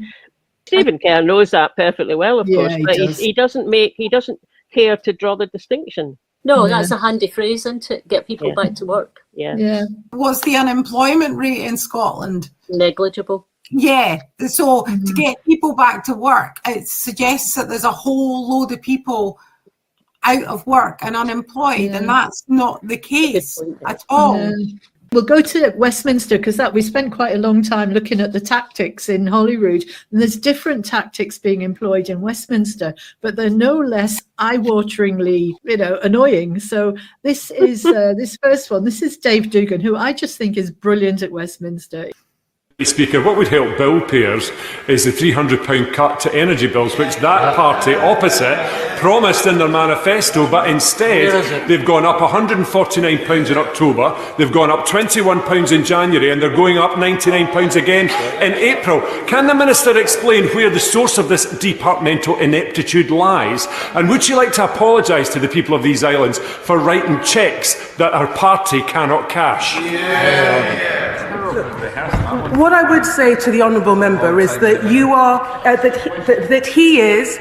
Stephen Kerr knows that perfectly well, of course, but he doesn't care to draw the distinction. No, that's a handy phrase, isn't it? Get people back to work. Yeah. What's the unemployment rate in Scotland? Negligible. Yeah, so to get people back to work, it suggests that there's a whole load of people out of work and unemployed, and that's not the case at all. We'll go to Westminster because we spent quite a long time looking at the tactics in Holyrood, and there's different tactics being employed in Westminster, but they're no less eye-wateringly, annoying. So this is this first one. This is Dave Dougan, who I just think is brilliant at Westminster. Speaker, what would help bill payers is the £300 cut to energy bills, which that party opposite promised in their manifesto, but instead they've gone up £149 in October, they've gone up £21 in January, and they're going up £99 again in April. Can the Minister explain where the source of this departmental ineptitude lies? And would she like to apologise to the people of these islands for writing cheques that her party cannot cash? What I would say to the honourable member is that you are that he is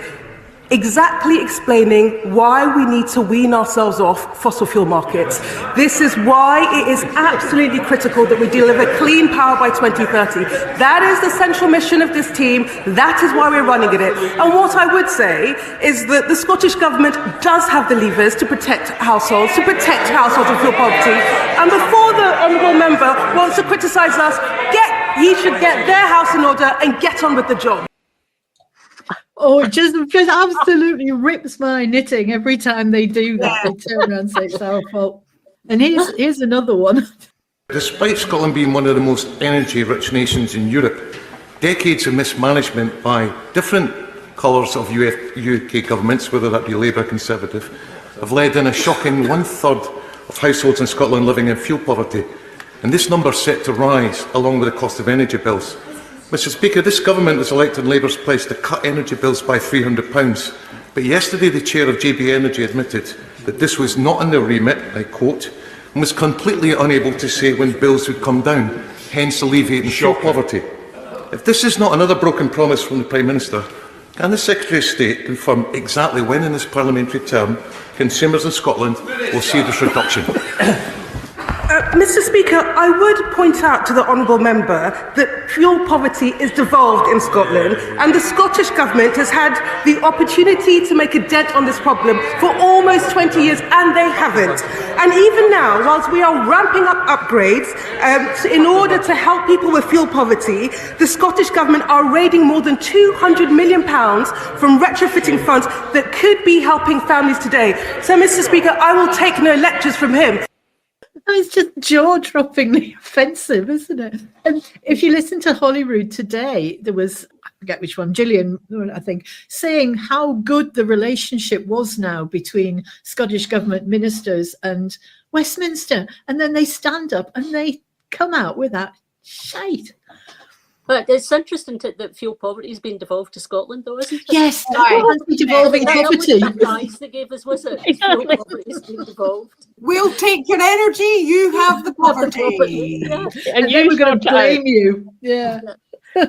exactly explaining why we need to wean ourselves off fossil fuel markets. This is why it is absolutely critical that we deliver clean power by 2030. That is the central mission of this team. That is why we're running at it. And what I would say is that the Scottish Government does have the levers to protect households from fuel poverty. And before the honourable member wants to criticise us, he should get their house in order and get on with the job. Oh, it just absolutely rips my knitting every time they do that. They turn around and say it's our fault. And here's another one. Despite Scotland being one of the most energy-rich nations in Europe, decades of mismanagement by different colours of UK governments, whether that be Labour or Conservative, have led in a shocking 1/3 of households in Scotland living in fuel poverty. And this number is set to rise along with the cost of energy bills. Mr Speaker, this government was elected on Labour's pledge to cut energy bills by £300. But yesterday the chair of GB Energy admitted that this was not in their remit, I quote, and was completely unable to say when bills would come down, hence alleviating fuel poverty. If this is not another broken promise from the Prime Minister, can the Secretary of State confirm exactly when in this parliamentary term consumers in Scotland will see this reduction? Mr Speaker, I would point out to the honourable member that fuel poverty is devolved in Scotland, and the Scottish Government has had the opportunity to make a dent on this problem for almost 20 years, and they haven't. And even now, whilst we are ramping up upgrades in order to help people with fuel poverty, the Scottish Government are raiding more than £200 million from retrofitting funds that could be helping families today. So, Mr Speaker, I will take no lectures from him. It's just jaw-droppingly offensive, isn't it? And if you listen to Holyrood today, there was, I forget which one, Gillian, I think, saying how good the relationship was now between Scottish Government ministers and Westminster. And then they stand up and they come out with that shite. But it's interesting that fuel poverty has been devolved to Scotland, though, isn't it? Yes, devolving poverty. That prize they gave us, was it? Fuel poverty has been devolved. We'll take your energy, you have the poverty. And you were going to blame you. Yeah.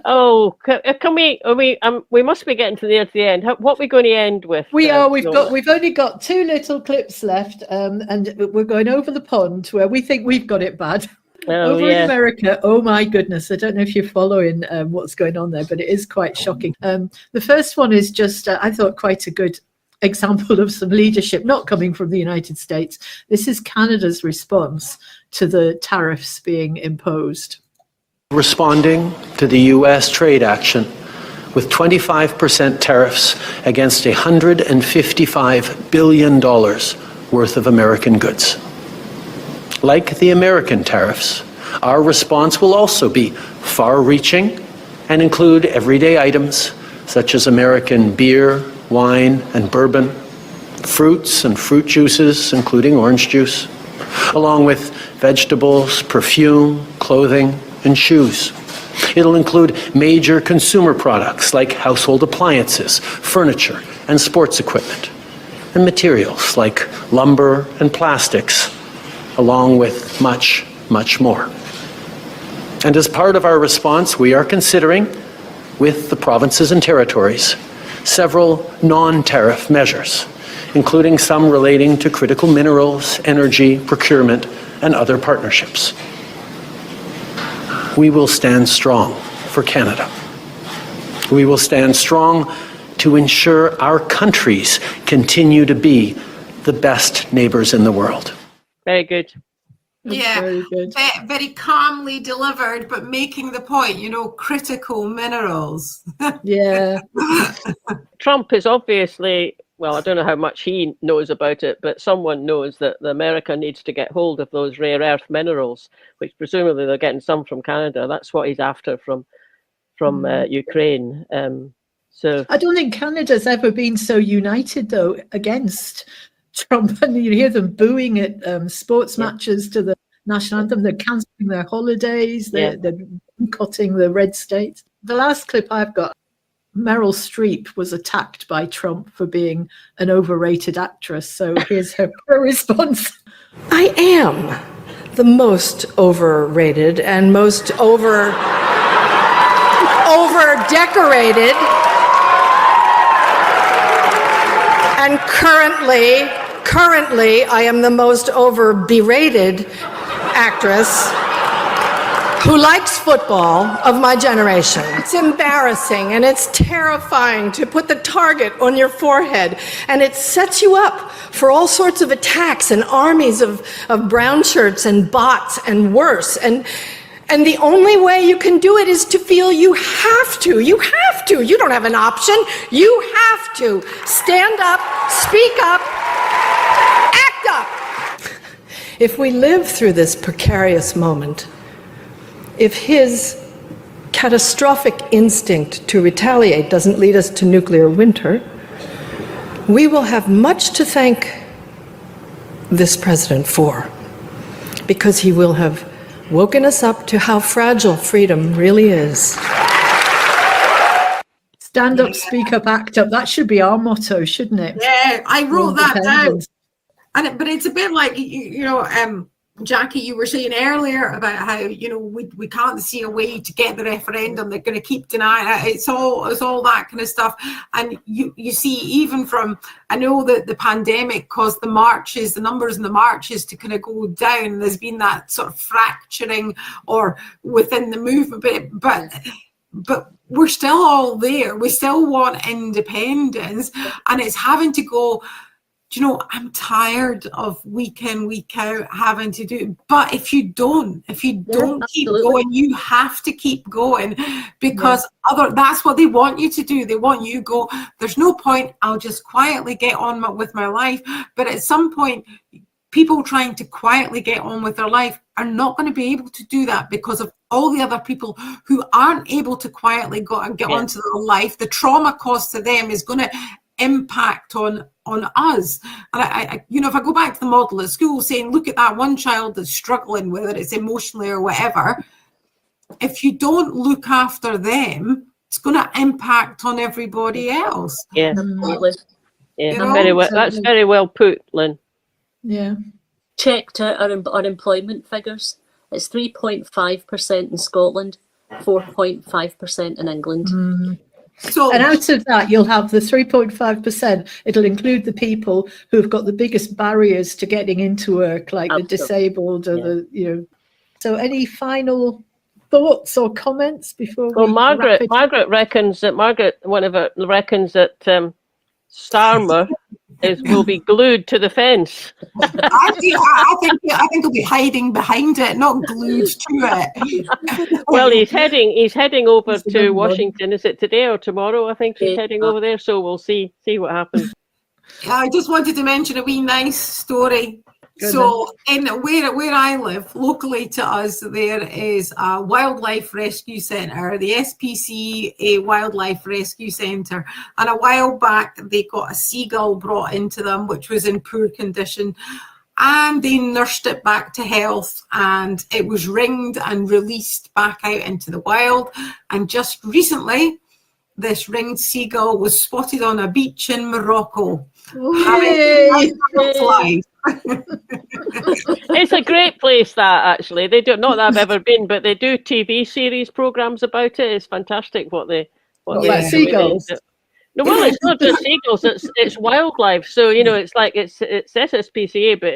Oh, can we must be getting to the end. What are we going to end with? We've only got 2 little clips left, and we're going over the pond where we think we've got it bad. Over in America, oh my goodness, I don't know if you're following what's going on there, but it is quite shocking. The first one is just, I thought, quite a good example of some leadership not coming from the United States. This is Canada's response to the tariffs being imposed. Responding to the US trade action with 25% tariffs against $155 billion worth of American goods. Like the American tariffs, Our response will also be far-reaching and include everyday items such as American beer, wine, and bourbon, fruits and fruit juices, including orange juice, along with vegetables, perfume, clothing, and shoes. It'll include major consumer products like household appliances, furniture, and sports equipment, and materials like lumber and plastics, along with much, much more. And as part of our response, we are considering, with the provinces and territories, several non-tariff measures, including some relating to critical minerals, energy, procurement, and other partnerships. We will stand strong for Canada. We will stand strong to ensure our countries continue to be the best neighbours in the world. Very good. Yeah, very good. Very calmly delivered, but making the point, critical minerals. Yeah. Trump is obviously, well, I don't know how much he knows about it, but someone knows that America needs to get hold of those rare earth minerals, which presumably they're getting some from Canada. That's what he's after from Ukraine. So I don't think Canada's ever been so united, though, against Trump. And you hear them booing at sports matches to the national anthem. They're cancelling their holidays. They're boycotting the red states. The last clip I've got, Meryl Streep was attacked by Trump for being an overrated actress. So here's her response. I am the most overrated and most over-decorated. And currently, I am the most over-berated actress who likes football of my generation. It's embarrassing and it's terrifying to put the target on your forehead, and it sets you up for all sorts of attacks and armies of brown shirts and bots and worse. And the only way you can do it is to feel you have to. You have to. You don't have an option. You have to. Stand up, speak up, act up. If we live through this precarious moment, if his catastrophic instinct to retaliate doesn't lead us to nuclear winter, we will have much to thank this president for, because he will have woken us up to how fragile freedom really is. Stand up, speak up, act up. That should be our motto, shouldn't it? Yeah, I wrote that down. But it's a bit like, Jacqui, you were saying earlier about how, we can't see a way to get the referendum. They're going to keep denying it. It's all that kind of stuff. And you see, even from, I know that the pandemic caused the numbers in the marches to kind of go down. There's been that sort of fracturing or within the movement, but we're still all there. We still want independence, and it's having to go, I'm tired of week in, week out having to do it. But if you don't keep going, you have to keep going, because that's what they want you to do. They want you to go, there's no point, I'll just quietly get on with my life. But at some point, people trying to quietly get on with their life are not going to be able to do that because of all the other people who aren't able to quietly go and get onto their life. The trauma cost to them is going to impact on us. And I if I go back to the model at school saying, look at that one child that's struggling, whether it's emotionally or whatever, if you don't look after them, it's going to impact on everybody else. Yeah, absolutely. Yeah, that's very well put, Lynne. Yeah. Checked out our unemployment figures. It's 3.5% in Scotland, 4.5% in England. So, and out of that, you'll have the 3.5%. It'll include the people who've got the biggest barriers to getting into work, like the disabled or So, any final thoughts or comments before? Well, Margaret reckons that Sarwar will be glued to the fence. I think he'll be hiding behind it, not glued to it. Well, he's heading over to Washington. Is it today or tomorrow? I think he's heading over there. So we'll see what happens. I just wanted to mention a wee nice story. So in where I live, locally to us, there is a wildlife rescue centre, the SPCA Wildlife Rescue Centre. And a while back, they got a seagull brought into them, which was in poor condition. And they nursed it back to health, and it was ringed and released back out into the wild. And just recently, this ringed seagull was spotted on a beach in Morocco. It's a great place, that, actually. They do, not that I've ever been, but they do TV series programs about it. It's fantastic what they seagulls. No, well, it's not just seagulls. It's wildlife. So it's like it's SSPCA, but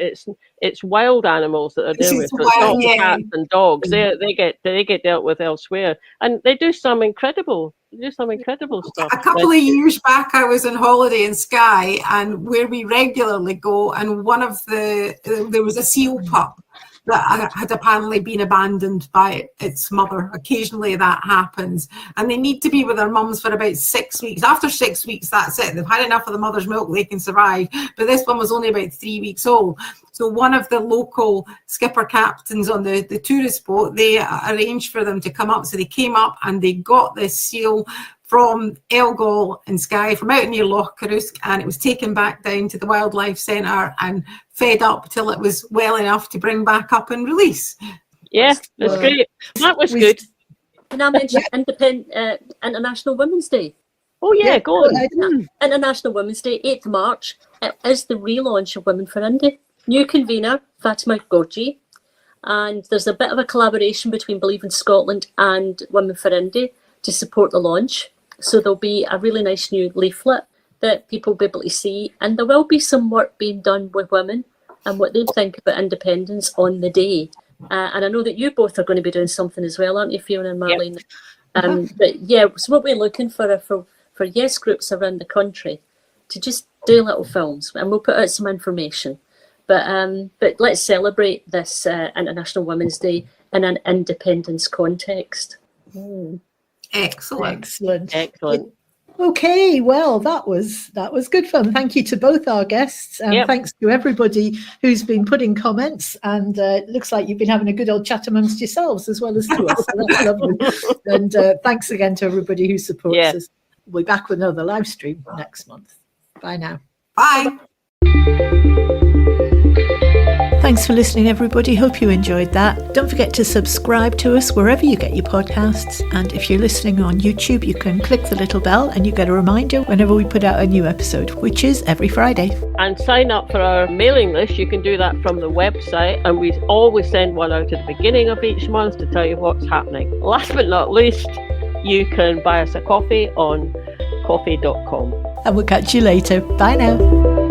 it's wild animals that are dealt with. So it's not cats and dogs. They get dealt with elsewhere, and they do some incredible stuff. A couple of years back, I was on holiday in Skye, and where we regularly go, and there was a seal pup that had apparently been abandoned by its mother. Occasionally that happens, and they need to be with their mums for about 6 weeks. After 6 weeks, that's it. They've had enough of the mother's milk, they can survive. But this one was only about 3 weeks old. So one of the local skipper captains on the tourist boat, they arranged for them to come up. So they came up and they got this seal from Elgol in Skye, from out near Loch Carrusk, and it was taken back down to the wildlife centre and fed up till it was well enough to bring back up and release. Yeah, that's great. That was good. Can I mention International Women's Day? Oh yeah, go on. International Women's Day, 8th March. It is the relaunch of Women for Indy. New convener, Fatima Gorgi. And there's a bit of a collaboration between Believe in Scotland and Women for Indy to support the launch. So there'll be a really nice new leaflet that people will be able to see, and there will be some work being done with women and what they think about independence on the day. And I know that you both are going to be doing something as well, aren't you, Fiona and Marlene? Yep. But yeah, so what we're looking for yes groups around the country to just do little films, and we'll put out some information. But let's celebrate this International Women's Day in an independence context. Excellent. Okay, well, that was good fun. Thank you to both our guests, and thanks to everybody who's been putting comments. And it looks like you've been having a good old chat amongst yourselves as well as to us. So that's lovely. And thanks again to everybody who supports us. We'll be back with another live stream next month. Bye now. Bye. Thanks for listening, everybody. Hope you enjoyed that. Don't forget to subscribe to us wherever you get your podcasts. And if you're listening on YouTube, you can click the little bell and you get a reminder whenever we put out a new episode, which is every Friday. And sign up for our mailing list. You can do that from the website. And we always send one out at the beginning of each month to tell you what's happening. Last but not least, you can buy us a coffee on coffee.com. And we'll catch you later. Bye now.